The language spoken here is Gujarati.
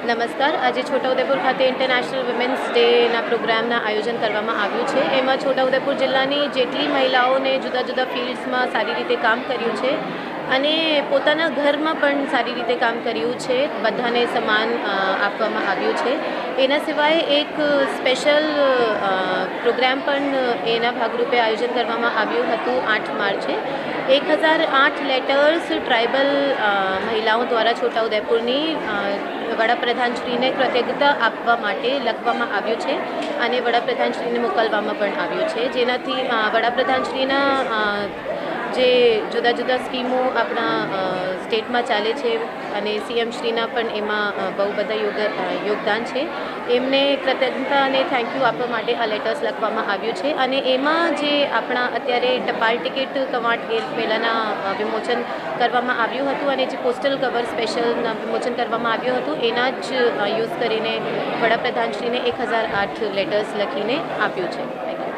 નમસ્કાર. આજે છોટાઉદેપુર ખાતે ઇન્ટરનેશનલ વિમેન્સ ડેના પ્રોગ્રામના આયોજન કરવામાં આવ્યું છે. એમાં છોટાઉદેપુર જિલ્લાની જેટલી મહિલાઓને જુદા જુદા ફિલ્ડ્સમાં સારી રીતે કામ કર્યું છે અને પોતાના ઘરમાં પણ સારી રીતે કામ કર્યું છે, બધાને સમાન આપવામાં આવ્યું છે. એના સિવાય એક સ્પેશિયલ પ્રોગ્રામ પણ એના ભાગરૂપે આયોજન કરવામાં આવ્યું હતું 8 માર્ચે. 1008 લેટર્સ ટ્રાઇબલ મહિલાઓ દ્વારા છોટાઉદેપુરની વડાપ્રધાનશ્રીને કૃતજ્ઞતા આપવા માટે લખવામાં આવ્યું છે અને વડાપ્રધાનશ્રીને મોકલવામાં પણ આવ્યું છે, જેનાથી વડાપ્રધાનશ્રીના જે જુદા જુદા સ્કીમો આપણા સ્ટેટમાં ચાલે છે અને સીએમ શ્રીના પણ એમાં બહુ બધા યોગદાન છે. એમને કૃતજ્ઞતા અને થેન્ક યુ આપવા માટે આ લેટર્સ લખવામાં આવ્યું છે અને એમાં જે આપણા અત્યારે ટપાલ ટિકિટ કવાંટ એ પહેલાંના વિમોચન કરવામાં આવ્યું હતું અને જે પોસ્ટલ કવર સ્પેશિયલના વિમોચન કરવામાં આવ્યું હતું એના જ યુઝ કરીને વડાપ્રધાનશ્રીને 1008 લેટર્સ લખીને આપ્યું છે. Thank you.